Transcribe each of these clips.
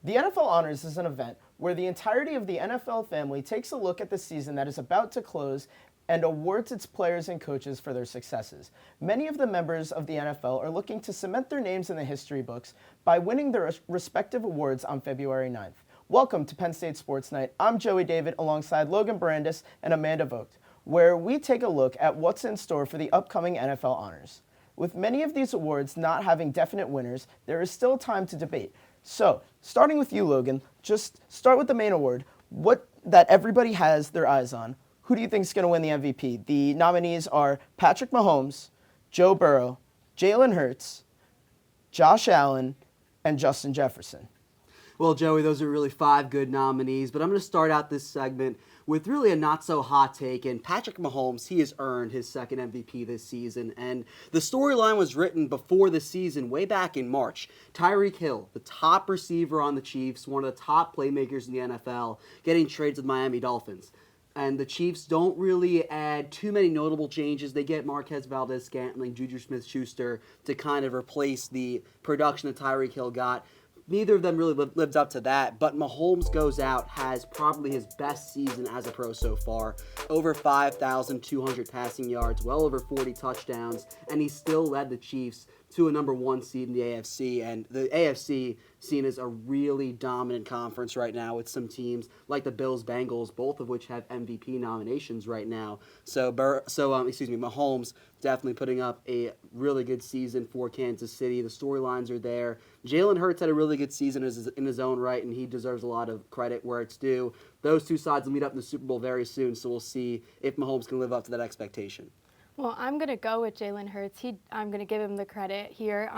The NFL Honors is an event where the entirety of the NFL family takes a look at the season that is about to close and awards its players and coaches for their successes. Many of the members of the NFL are looking to cement their names in the history books by winning their respective awards on February 9th. Welcome to Penn State Sports Night. I'm Joey David alongside Logan Bourandas and Amanda Vogt, where we take a look at what's in store for the upcoming NFL Honors. With many of these awards not having definite winners, there is still time to debate. So, starting with you, Logan, just start with the main award, what that everybody has their eyes on. Who do you think is going to win the MVP? The nominees are Patrick Mahomes, Joe Burrow, Jalen Hurts, Josh Allen, and Justin Jefferson. Well, Joey, those are really 5 good nominees, but I'm going to start out this segment with really a not-so-hot take, and Patrick Mahomes, he has earned his second MVP this season, and the storyline was written before the season, way back in March. Tyreek Hill, the top receiver on the Chiefs, one of the top playmakers in the NFL, getting traded to the Miami Dolphins. And the Chiefs don't really add too many notable changes. They get Marquez Valdez-Scantling, Juju Smith-Schuster to kind of replace the production that Tyreek Hill got. Neither of them really lived up to that, but Mahomes goes out, has probably his best season as a pro so far. Over 5,200 passing yards, well over 40 touchdowns, and he still led the Chiefs to a number 1 seed in the AFC, and the AFC seen as a really dominant conference right now with some teams like the Bills-Bengals, both of which have MVP nominations right now. Mahomes definitely putting up a really good season for Kansas City. The storylines are there. Jalen Hurts had a really good season in his own right, and he deserves a lot of credit where it's due. Those two sides will meet up in the Super Bowl very soon, so we'll see if Mahomes can live up to that expectation. Well, I'm going to go with Jalen Hurts. I'm going to give him the credit here.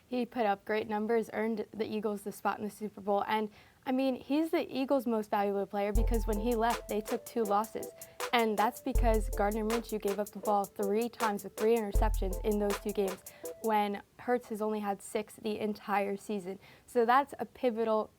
He put up great numbers, earned the Eagles the spot in the Super Bowl. And, I mean, he's the Eagles' most valuable player because when he left, they took 2 losses. And that's because Gardner Minshew gave up the ball 3 times with 3 interceptions in those 2 games when Hurts has only had 6 the entire season. So that's a pivotal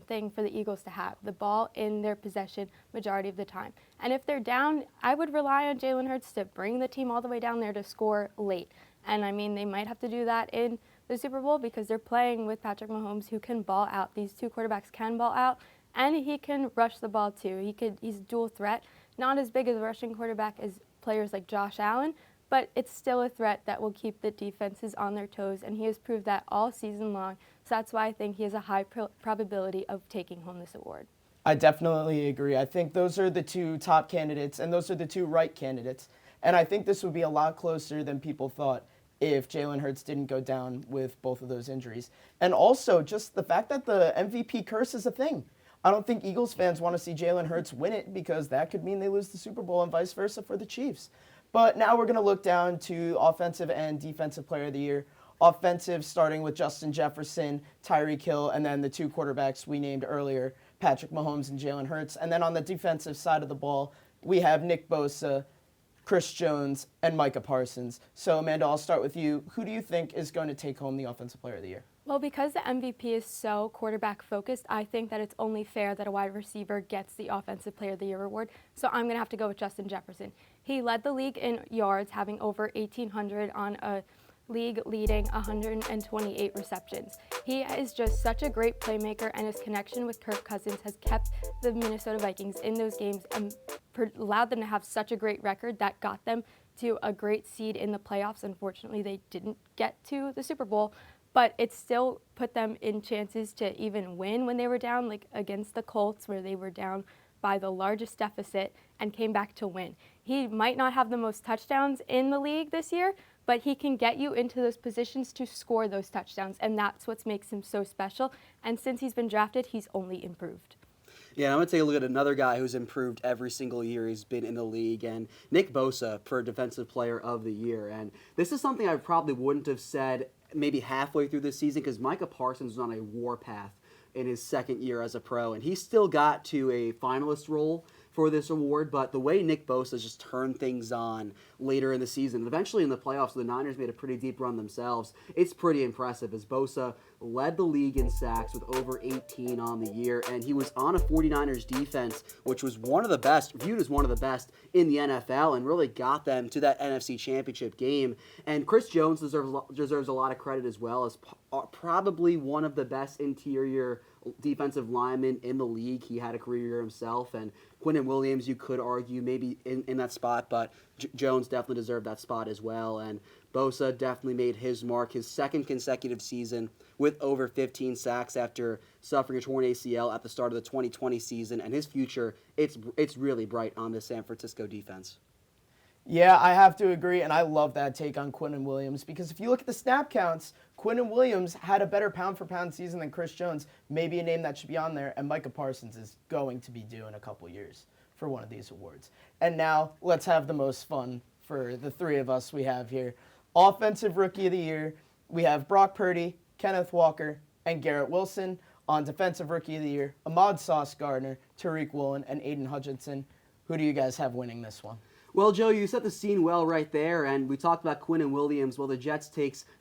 thing for the Eagles to have, the ball in their possession majority of the time. And if they're down, I would rely on Jalen Hurts to bring the team all the way down there to score late. And I mean, they might have to do that in the Super Bowl because they're playing with Patrick Mahomes, who can ball out. These 2 quarterbacks can ball out, and he can rush the ball too. He's a dual threat, not as big as a rushing quarterback as players like Josh Allen, but it's still a threat that will keep the defenses on their toes, and he has proved that all season long. So that's why I think he has a high probability of taking home this award. I definitely agree. I think those are the 2 top candidates, and those are the 2 right candidates. And I think this would be a lot closer than people thought if Jalen Hurts didn't go down with both of those injuries. And also, just the fact that the MVP curse is a thing. I don't think Eagles fans want to see Jalen Hurts win it because that could mean they lose the Super Bowl and vice versa for the Chiefs. But now we're going to look down to Offensive and Defensive Player of the Year. Offensive, starting with Justin Jefferson, Tyreek Hill, and then the 2 quarterbacks we named earlier, Patrick Mahomes and Jalen Hurts. And then on the defensive side of the ball, we have Nick Bosa, Chris Jones, and Micah Parsons. So, Amanda, I'll start with you. Who do you think is going to take home the Offensive Player of the Year? Well, because the MVP is so quarterback-focused, I think that it's only fair that a wide receiver gets the Offensive Player of the Year award. So I'm going to have to go with Justin Jefferson. He led the league in yards, having over 1,800 on a league-leading 128 receptions. He is just such a great playmaker, and his connection with Kirk Cousins has kept the Minnesota Vikings in those games and allowed them to have such a great record that got them to a great seed in the playoffs. Unfortunately, they didn't get to the Super Bowl, but it still put them in chances to even win when they were down, like against the Colts, where they were down by the largest deficit and came back to win. He might not have the most touchdowns in the league this year, but he can get you into those positions to score those touchdowns, and that's what makes him so special. And since he's been drafted, he's only improved. Yeah, I'm going to take a look at another guy who's improved every single year he's been in the league, and Nick Bosa for Defensive Player of the Year. And this is something I probably wouldn't have said maybe halfway through this season because Micah Parsons was on a warpath in his second year as a pro, and he still got to a finalist role for this award, but the way Nick Bosa just turned things on later in the season, eventually in the playoffs, the Niners made a pretty deep run themselves. It's pretty impressive as Bosa led the league in sacks with over 18 on the year, and he was on a 49ers defense, which was viewed as one of the best in the NFL, and really got them to that NFC Championship game. And Chris Jones deserves a lot of credit as well, as probably one of the best interior defensive linemen in the league. He had a career year himself, and Quinnen Williams, you could argue, maybe in that spot, but Jones definitely deserved that spot as well. And Bosa definitely made his mark, his second consecutive season with over 15 sacks after suffering a torn ACL at the start of the 2020 season. And his future, it's really bright on the San Francisco defense. Yeah, I have to agree, and I love that take on Quinnen Williams, because if you look at the snap counts, Quinnen Williams had a better pound-for-pound season than Chris Jones, maybe a name that should be on there, and Micah Parsons is going to be due in a couple years for one of these awards. And now, let's have the most fun for the three of us we have here. Offensive Rookie of the Year, we have Brock Purdy, Kenneth Walker, and Garrett Wilson. On Defensive Rookie of the Year, Ahmad Gardner, Tariq Woolen, and Aiden Hutchinson. Who do you guys have winning this one? Well, Joe, you set the scene well right there, and we talked about Quinnen Williams. Well, the Jets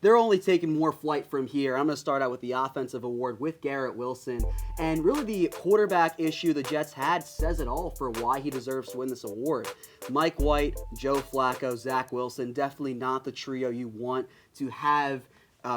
they're only taking more flight from here. I'm going to start out with the offensive award with Garrett Wilson, and really the quarterback issue the Jets had says it all for why he deserves to win this award. Mike White, Joe Flacco, Zach Wilson, definitely not the trio you want to have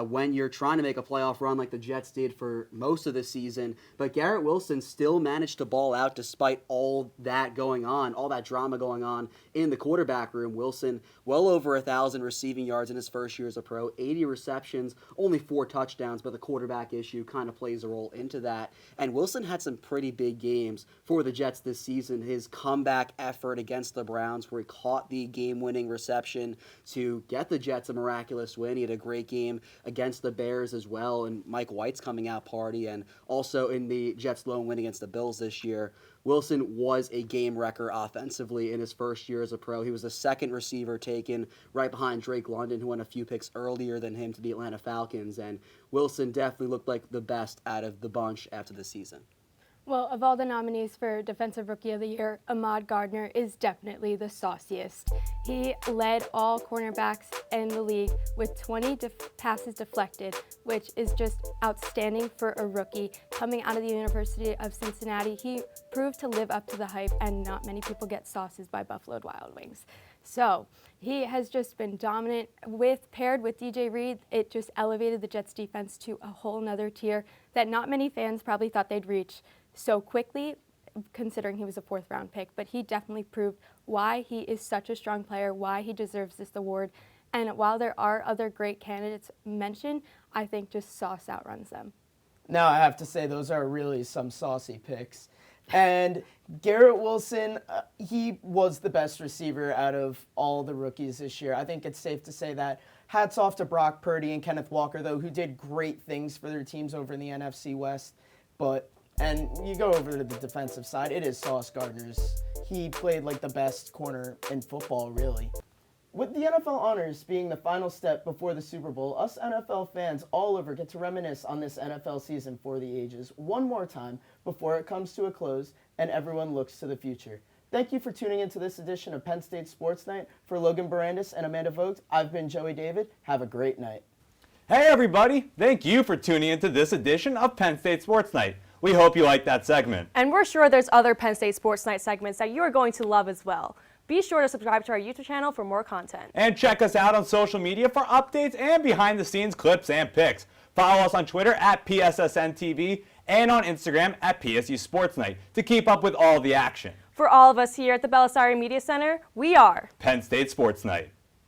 when you're trying to make a playoff run like the Jets did for most of the season. But Garrett Wilson still managed to ball out despite all that going on, all that drama going on in the quarterback room. Wilson, well over 1,000 receiving yards in his first year as a pro, 80 receptions, only 4 touchdowns, but the quarterback issue kind of plays a role into that. And Wilson had some pretty big games for the Jets this season. His comeback effort against the Browns, where he caught the game-winning reception to get the Jets a miraculous win. He had a great game against the Bears as well, and Mike White's coming out party, and also in the Jets' lone win against the Bills this year. Wilson was a game wrecker offensively in his first year as a pro. He was the second receiver taken, right behind Drake London, who went a few picks earlier than him to the Atlanta Falcons, and Wilson definitely looked like the best out of the bunch after the season. Well, of all the nominees for Defensive Rookie of the Year, Ahmad Gardner is definitely the sauciest. He led all cornerbacks in the league with 20 passes deflected, which is just outstanding for a rookie. Coming out of the University of Cincinnati, he proved to live up to the hype, and not many people get sauces by Buffalo Wild Wings. So he has just been dominant. Paired with DJ Reed, it just elevated the Jets defense to a whole nother tier that not many fans probably thought they'd reach so quickly, considering he was a 4th-round pick. But he definitely proved why he is such a strong player, why he deserves this award. And while there are other great candidates mentioned, I think just sauce outruns them. Now I have to say those are really some saucy picks. And Garrett Wilson, he was the best receiver out of all the rookies this year. I think it's safe to say that. Hats off to Brock Purdy and Kenneth Walker, though, who did great things for their teams over in the NFC West. And you go over to the defensive side, it is Sauce Gardner's. He played like the best corner in football, really. With the NFL honors being the final step before the Super Bowl, us NFL fans all over get to reminisce on this NFL season for the ages one more time before it comes to a close and everyone looks to the future. Thank you for tuning into this edition of Penn State Sports Night. For Logan Bourandas and Amanda Vogt, I've been Joey David. Have a great night. Hey everybody, thank you for tuning into this edition of Penn State Sports Night. We hope you liked that segment. And we're sure there's other Penn State Sports Night segments that you are going to love as well. Be sure to subscribe to our YouTube channel for more content. And check us out on social media for updates and behind-the-scenes clips and pics. Follow us on Twitter at PSSN TV and on Instagram at PSU Sports Night to keep up with all the action. For all of us here at the Belisari Media Center, we are Penn State Sports Night.